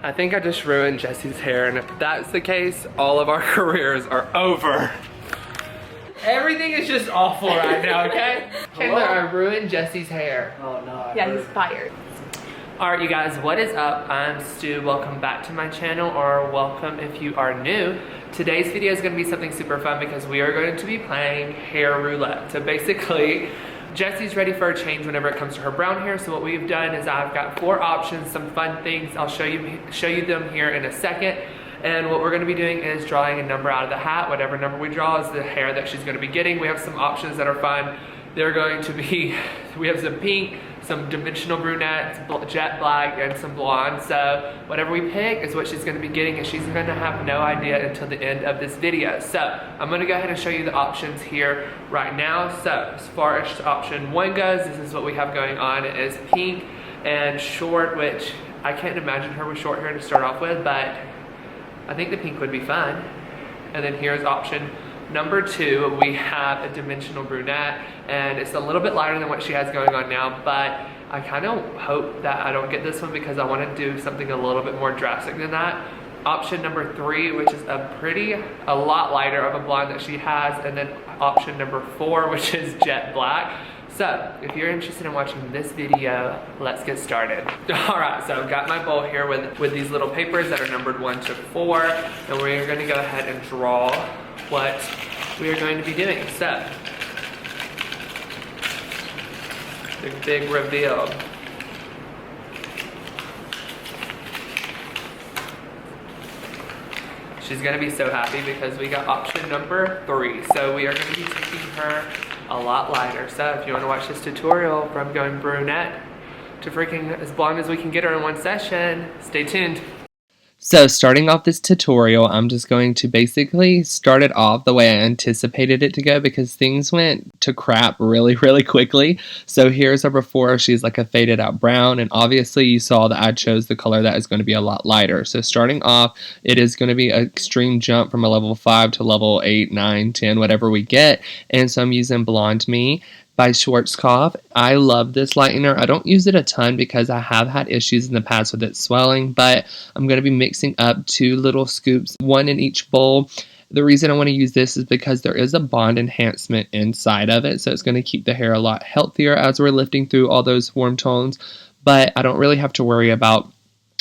I think I just ruined Jessie's hair, and if that's the case, all of our careers are over. Everything is just awful right now, okay? Chandler, I ruined Jessie's hair. Oh no. Yeah, he's fired. Alright you guys, what is up? I'm Stu. Welcome back to my channel, or welcome if you are new. Today's video is going to be something super fun because we are going to be playing hair roulette. So basically, Jessie's ready for a change whenever it comes to her brown hair. So what we've done is I've got 4 options, some fun things. I'll show you them here in a second. And what we're going to be doing is drawing a number out of the hat. Whatever number we draw is the hair that she's going to be getting. We have some options that are fun. They're going to be, we have some pink, some dimensional brunettes, jet black, and some blonde. So whatever we pick is what she's going to be getting, and she's going to have no idea until the end of this video. So I'm going to go ahead and show you the options here right now. So as far as option 1 goes, this is what we have going on. It is pink and short, which I can't imagine her with short hair to start off with, but I think the pink would be fun. And then here's option number 2, we have a dimensional brunette, and it's a little bit lighter than what she has going on now, but I kind of hope that I don't get this one because I want to do something a little bit more drastic than that. Option number 3, which is a lot lighter of a blonde that she has, and then option number 4, which is jet black. So, if you're interested in watching this video, let's get started. Alright, so I've got my bowl here with these little papers that are numbered 1 to 4, and we're going to go ahead and draw what we are going to be doing. So, the big reveal. She's going to be so happy because we got option number 3. So we are going to be taking her a lot lighter. So if you want to watch this tutorial from going brunette to freaking as blonde as we can get her in one session, stay tuned. So starting off this tutorial, I'm just going to basically start it off the way I anticipated it to go because things went to crap really quickly. So here's her before. She's like a faded out brown, and obviously you saw that I chose the color that is going to be a lot lighter. So starting off, it is going to be an extreme jump from a level 5 to level 8, 9, 10, whatever we get. And so I'm using Blonde Me by Schwarzkopf. I love this lightener. I don't use it a ton because I have had issues in the past with it swelling, but I'm going to be mixing up 2 little scoops, 1 in each bowl. The reason I want to use this is because there is a bond enhancement inside of it, so it's going to keep the hair a lot healthier as we're lifting through all those warm tones, but I don't really have to worry about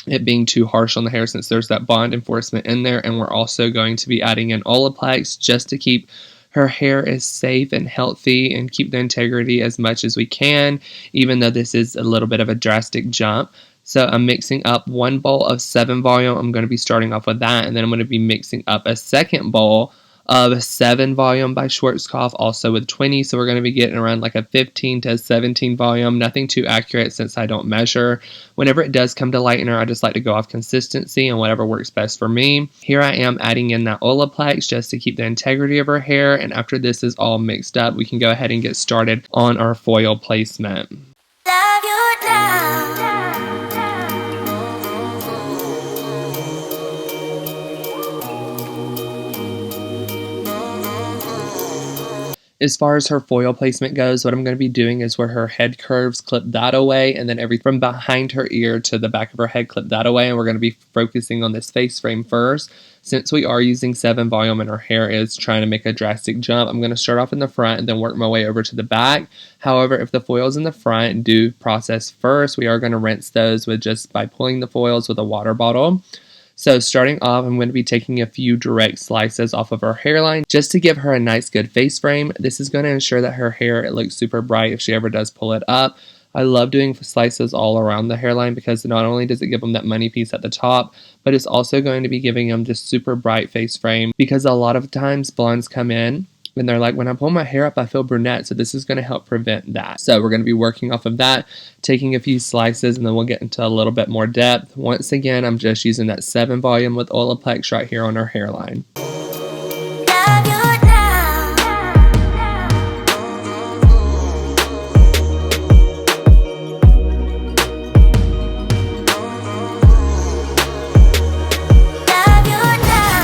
it being too harsh on the hair since there's that bond enforcement in there, and we're also going to be adding in Olaplex just to keep her hair is safe and healthy and keep the integrity as much as we can, even though this is a little bit of a drastic jump. So I'm mixing up 1 bowl of 7 volume. I'm going to be starting off with that, and then I'm going to be mixing up a second bowl of 7 volume by Schwarzkopf, also with 20. So we're going to be getting around like a 15 to 17 volume. Nothing too accurate since I don't measure. Whenever it does come to lightener, I just like to go off consistency and whatever works best for me. Here I am adding in that Olaplex just to keep the integrity of her hair. And after this is all mixed up, we can go ahead and get started on our foil placement. Love you now. As far as her foil placement goes, what I'm going to be doing is where her head curves, clip that away, and then everything from behind her ear to the back of her head, clip that away, and we're going to be focusing on this face frame first. Since we are using 7 volume and her hair is trying to make a drastic jump, I'm going to start off in the front and then work my way over to the back. However, if the foils in the front do process first, we are going to rinse those with just by pulling the foils with a water bottle. So starting off, I'm going to be taking a few direct slices off of her hairline just to give her a nice good face frame. This is going to ensure that her hair it looks super bright if she ever does pull it up. I love doing slices all around the hairline because not only does it give them that money piece at the top, but it's also going to be giving them this super bright face frame because a lot of times blondes come in and they're like, when I pull my hair up, I feel brunette. So this is going to help prevent that. So we're going to be working off of that, taking a few slices, and then we'll get into a little bit more depth. Once again, I'm just using that 7 volume with Olaplex right here on her hairline. Love you now. Love you now.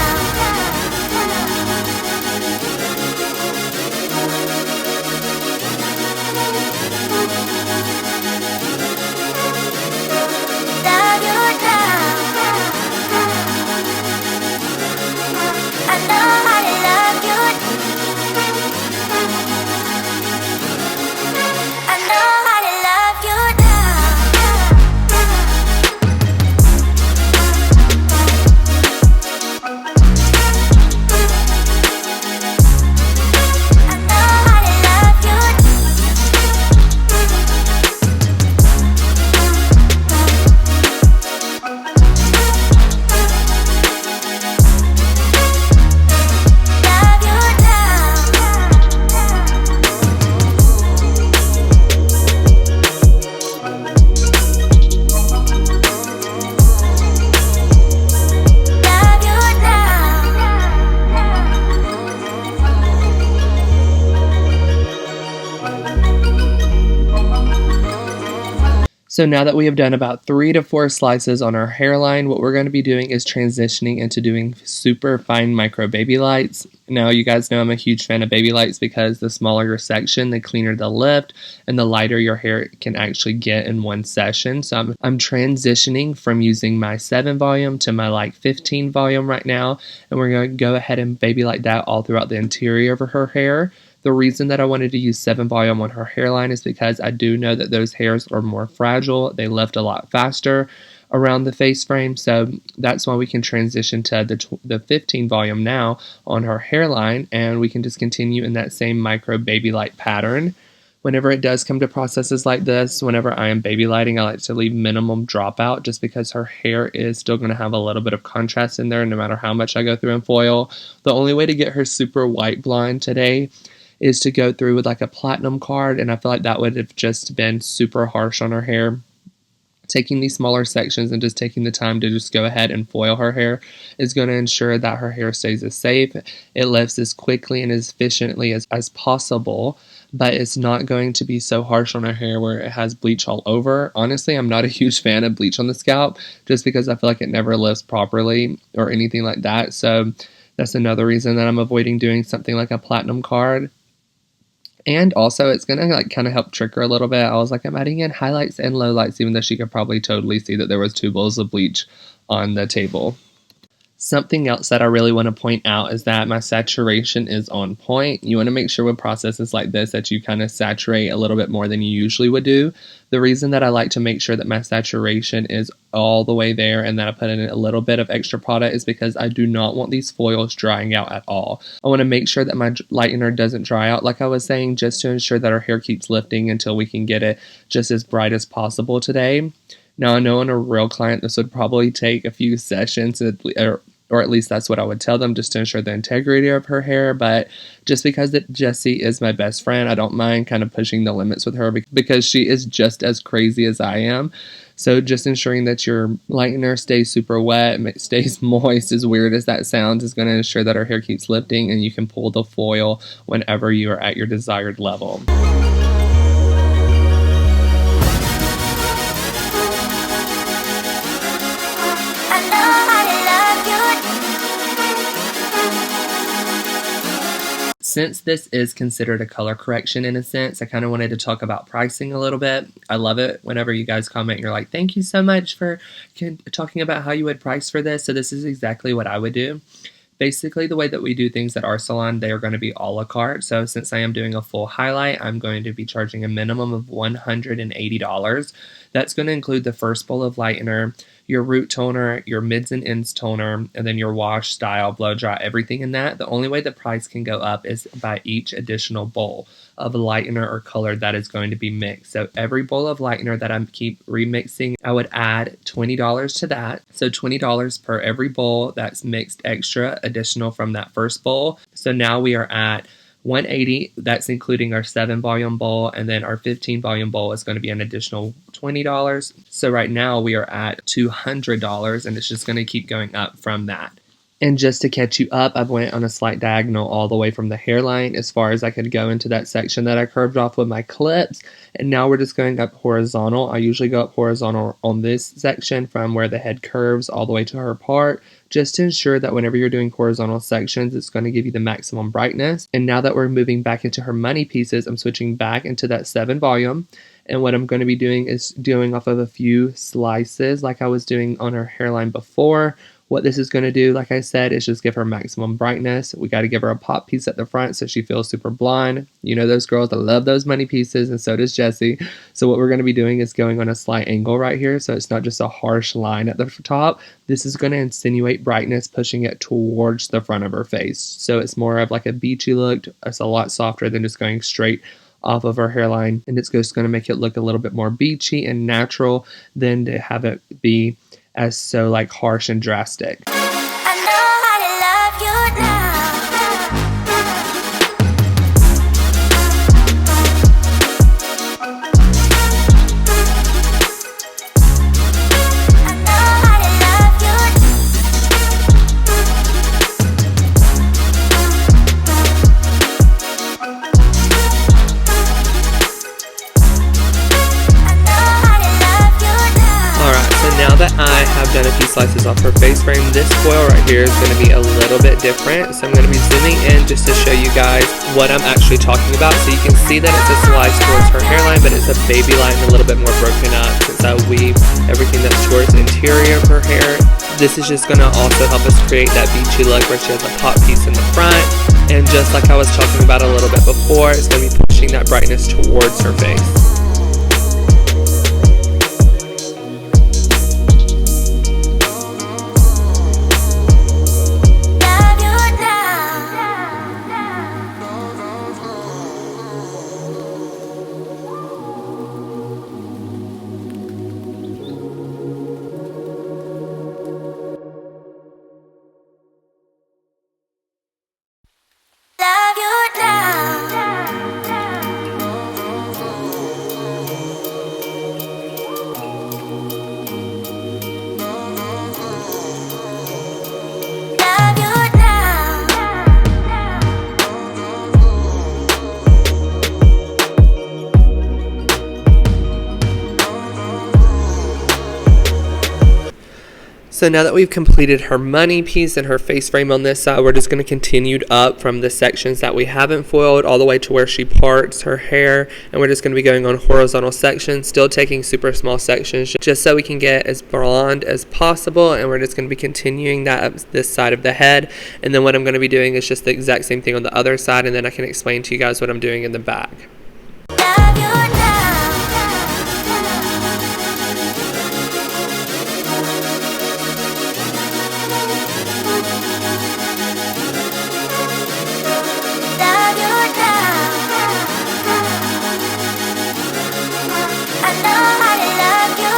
So now that we have done about 3 to 4 slices on our hairline, what we're going to be doing is transitioning into doing super fine micro baby lights. Now you guys know I'm a huge fan of baby lights because the smaller your section, the cleaner the lift, and the lighter your hair can actually get in one session. So I'm transitioning from using my 7 volume to my like 15 volume right now, and we're going to go ahead and baby light that all throughout the interior of her hair. The reason that I wanted to use 7 volume on her hairline is because I do know that those hairs are more fragile. They lift a lot faster around the face frame, so that's why we can transition to the 15 volume now on her hairline, and we can just continue in that same micro baby light pattern. Whenever it does come to processes like this, whenever I am baby lighting, I like to leave minimum dropout just because her hair is still going to have a little bit of contrast in there no matter how much I go through and foil. The only way to get her super white blonde today is to go through with like a platinum card, and I feel like that would have just been super harsh on her hair. Taking these smaller sections and just taking the time to just go ahead and foil her hair is going to ensure that her hair stays as safe. It lifts as quickly and as efficiently as possible, but it's not going to be so harsh on her hair where it has bleach all over. Honestly, I'm not a huge fan of bleach on the scalp just because I feel like it never lifts properly or anything like that. So that's another reason that I'm avoiding doing something like a platinum card. And also, it's going to like kind of help trick her a little bit. I was like, I'm adding in highlights and lowlights, even though she could probably totally see that there was 2 bowls of bleach on the table. Something else that I really want to point out is that my saturation is on point. You want to make sure with processes like this that you kind of saturate a little bit more than you usually would do. The reason that I like to make sure that my saturation is all the way there and that I put in a little bit of extra product is because I do not want these foils drying out at all. I want to make sure that my lightener doesn't dry out, like I was saying, just to ensure that our hair keeps lifting until we can get it just as bright as possible today. Now, I know on a real client, this would probably take a few sessions, or at least that's what I would tell them, just to ensure the integrity of her hair. But just because Jessie is my best friend, I don't mind kind of pushing the limits with her because she is just as crazy as I am. So just ensuring that your lightener stays super wet, stays moist, as weird as that sounds, is going to ensure that her hair keeps lifting and you can pull the foil whenever you are at your desired level. Since this is considered a color correction in a sense, I kind of wanted to talk about pricing a little bit. I love it whenever you guys comment, you're like, thank you so much for talking about how you would price for this. So this is exactly what I would do. Basically, the way that we do things at our salon, they are going to be a la carte. So since I am doing a full highlight, I'm going to be charging a minimum of $180. That's going to include the first bowl of lightener, your root toner, your mids and ends toner, and then your wash, style, blow dry, everything in that. The only way the price can go up is by each additional bowl of lightener or color that is going to be mixed. So every bowl of lightener that I keep remixing, I would add $20 to that. So $20 per every bowl that's mixed extra additional from that first bowl. So now we are at $180. That's including our 7 volume bowl, and then our 15 volume bowl is going to be an additional $20. So right now we are at $200, and it's just going to keep going up from that. And just to catch you up, I went on a slight diagonal all the way from the hairline as far as I could go into that section that I curved off with my clips. And now we're just going up horizontal. I usually go up horizontal on this section from where the head curves all the way to her part, just to ensure that whenever you're doing horizontal sections, it's going to give you the maximum brightness. And now that we're moving back into her money pieces, I'm switching back into that 7 volume. And what I'm going to be doing is doing off of a few slices like I was doing on her hairline before. What this is going to do, like I said, is just give her maximum brightness. We got to give her a pop piece at the front so she feels super blonde. You know those girls that love those money pieces, and so does Jessie. So what we're going to be doing is going on a slight angle right here, so it's not just a harsh line at the top. This is going to insinuate brightness, pushing it towards the front of her face. So it's more of like a beachy look. It's a lot softer than just going straight off of her hairline, and it's just going to make it look a little bit more beachy and natural than to have it be as so like harsh and drastic. I know how to love you now. I know how to love face frame, this foil right here is going to be a little bit different. So I'm going to be zooming in just to show you guys what I'm actually talking about. So you can see that it's a slice towards her hairline, but it's a baby line a little bit more broken up since I weave everything that's towards the interior of her hair. This is just going to also help us create that beachy look where she has a pop piece in the front. And just like I was talking about a little bit before, it's going to be pushing that brightness towards her face. Love you now. Love you now. So now that we've completed her money piece and her face frame on this side, we're just going to continue up from the sections that we haven't foiled all the way to where she parts her hair, and we're just going to be going on horizontal sections, still taking super small sections just so we can get as blonde as possible. And we're just going to be continuing that up this side of the head, and then what I'm going to be doing is just the exact same thing on the other side, and then I can explain to you guys what I'm doing in the back. Love you now. Love you now. I know how to love you.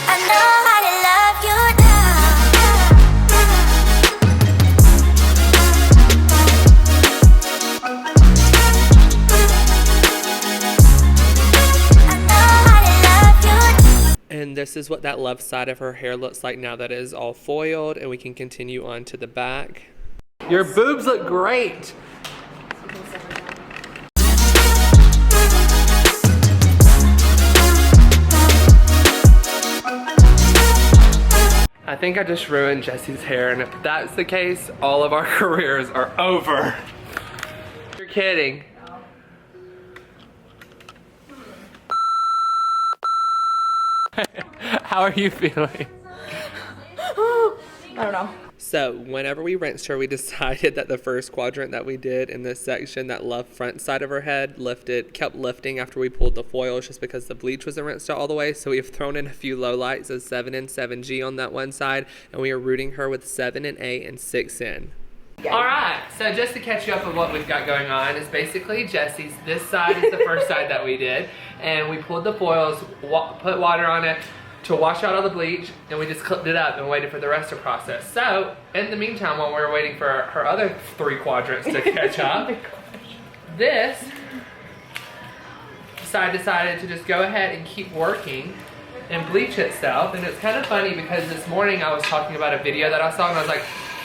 I know how to love you now. I know how to love you. And this is what that left side of her hair looks like now that it is all foiled, and we can continue on to the back. Your boobs look great. I think I just ruined Jessie's hair, and if that's the case, all of our careers are over. You're kidding. How are you feeling? I don't know. So whenever we rinsed her, we decided that the first quadrant that we did in this section, that left front side of her head kept lifting after we pulled the foils just because the bleach wasn't rinsed out all the way. So we have thrown in a few low lights of 7N, 7G on that one side, and we are rooting her with 7N, and 6N. All right, so just to catch you up on what we've got going on is basically Jessie's. This side is the first side that we did, and we pulled the foils, put water on it to wash out all the bleach, and we just clipped it up and waited for the rest to process. So in the meantime, while we were waiting for her other 3 quadrants to catch up, this side decided to just go ahead and keep working and bleach itself. And it's kind of funny because this morning I was talking about a video that I saw, and I was like,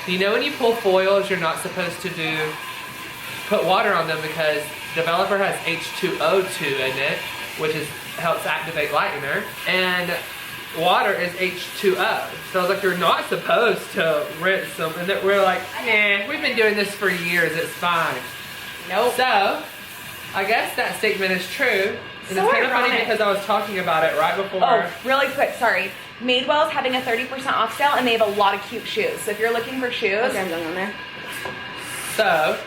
you know, when you pull foils, you're not supposed to put water on them because the developer has H2O2 in it, which helps activate lightener, and water is H2O. So I was like, you're not supposed to rinse them. And we're like, nah, we've been doing this for years, it's fine. Nope. So I guess that statement is true. And So it's kind of funny ironic. because I was talking about it right before. Oh, really quick, sorry. Madewell's having a 30% off sale, and they have a lot of cute shoes. So if you're looking for shoes, Okay, I'm going on there. So,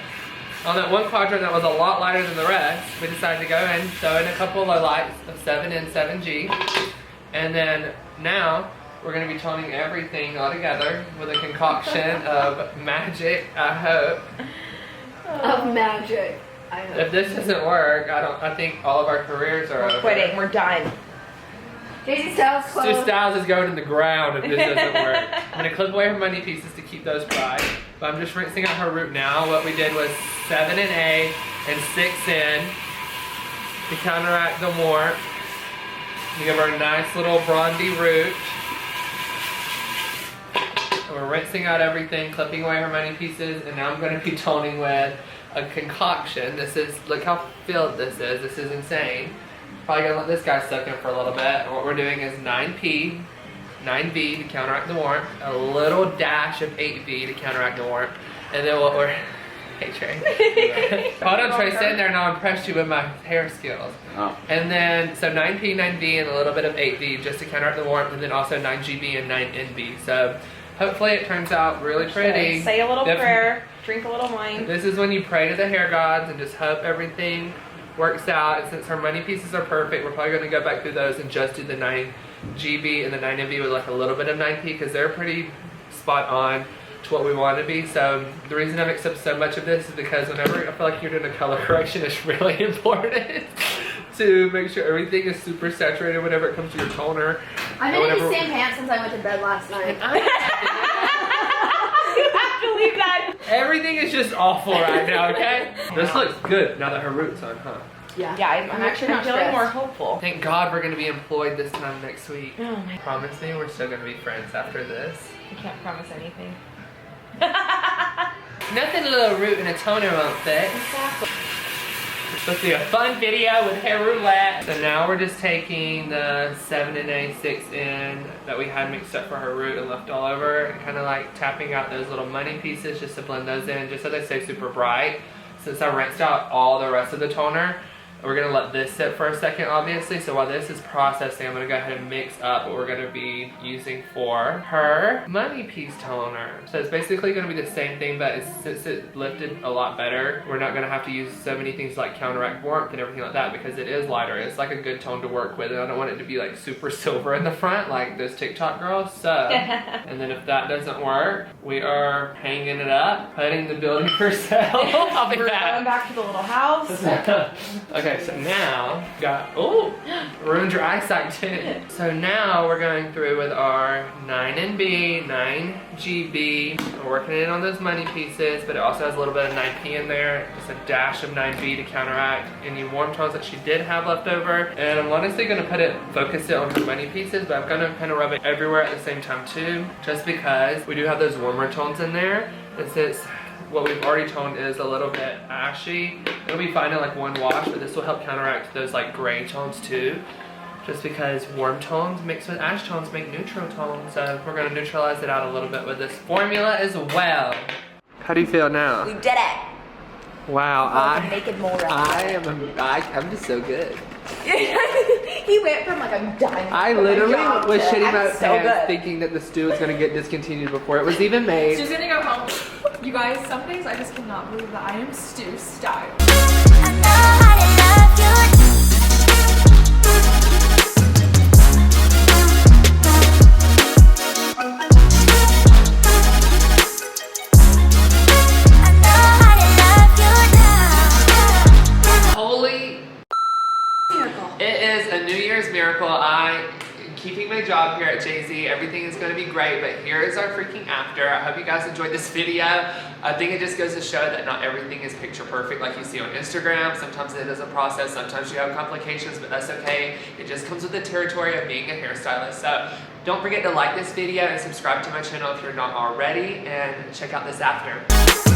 on that one quadrant that was a lot lighter than the rest, we decided to go and throw in a couple of low lights of 7N, 7G. And then now, we're going to be toning everything all together with a concoction of magic, I hope. Of magic. I hope. If this doesn't work, I think all of our careers are we're over. quitting. We're done. Daisy Styles Stu clothes. Styles is going in the ground if this doesn't work. I'm going to clip away her money pieces to keep those bright. But I'm just rinsing out her root now. What we did was 7N and 6N to counteract the warmth. We give her a nice little brondy root. And we're rinsing out everything, clipping away her money pieces, and now I'm going to be toning with a concoction. This is, look how filled this is. This is insane. Probably gonna let this guy soak in for a little bit. And what we're doing is 9P, 9V to counteract the warmth, a little dash of 8V to counteract the warmth, and then what we're, hey Trey. Hold on Trey, stand there and I'll impress you with my hair skills. Oh. And then, so 9P, 9V, and a little bit of 8V just to counteract the warmth, and then also 9GB and 9NV. So hopefully it turns out really pretty. Say a little prayer, drink a little wine. This is when you pray to the hair gods and just hope everything works out. And since her money pieces are perfect, we're probably going to go back through those and just do the 9GB and the 9NV with like a little bit of 9P because they're pretty spot on to what we want to be. So the reason I mix up so much of this is because whenever I feel like you're doing a color correction, it's really important to make sure everything is super saturated whenever it comes to your toner. I've been in the same pants since I went to bed last night. You have to leave that. Everything is just awful right now, okay? This looks good now that her root's on, huh? Yeah. Yeah, I'm actually not feeling stressed. more hopeful. Thank God we're gonna be employed this time next week. Oh my. Promise me we're still gonna be friends after this. I can't promise anything. Nothing a little root and a toner won't fix. Exactly. It's supposed to be a fun video with hair roulette. So now we're just taking the 7 and a 6 in that we had mixed up for her root and left all over and kind of like tapping out those little money pieces just to blend those in just so they stay super bright. Since I rinsed out all the rest of the toner, we're gonna let this sit for a second obviously. So while this is processing, I'm gonna go ahead and mix up what we're gonna be using for her money piece toner. So it's basically gonna be the same thing, but since it lifted a lot better, we're not gonna have to use so many things like counteract warmth and everything like that because it is lighter. It's like a good tone to work with and I don't want it to be like super silver in the front like those TikTok girls. So, and then if that doesn't work, we are hanging it up, putting the building for sale. I'll be We're back. going back to the little house. Okay, so now, ruined your eyesight too. So now we're going through with our 9NB, 9GB. We're working in on those money pieces, but it also has a little bit of 9P in there. Just a dash of 9V to counteract any warm tones that she did have left over. And I'm honestly gonna focus it on her money pieces, but I'm gonna kind of rub it everywhere at the same time too, just because we do have those warmer tones in there. And since what we've already toned is a little bit ashy, it'll be fine in like one wash, but this will help counteract those like gray tones too. Just because warm tones mixed with ash tones make neutral tones. So we're gonna neutralize it out a little bit with this formula as well. How do you feel now? We did it. Wow, Naked mole I'm just so good. He went from like a diamond. I literally was shitting my I'm so pants good. thinking that the stew was gonna get discontinued before it was even made. She's gonna go home. You guys, some days I just cannot believe that I am stew style. I know how to love you. I know how to love you now. Holy, it is a New Year's miracle. Keeping my job here at Jay-Z, everything is going to be great, but here is our freaking after. I hope you guys enjoyed this video. I think it just goes to show that not everything is picture perfect like you see on Instagram. Sometimes it is a process, sometimes you have complications, but that's okay. It just comes with the territory of being a hairstylist. So don't forget to like this video and subscribe to my channel if you're not already, and check out this after.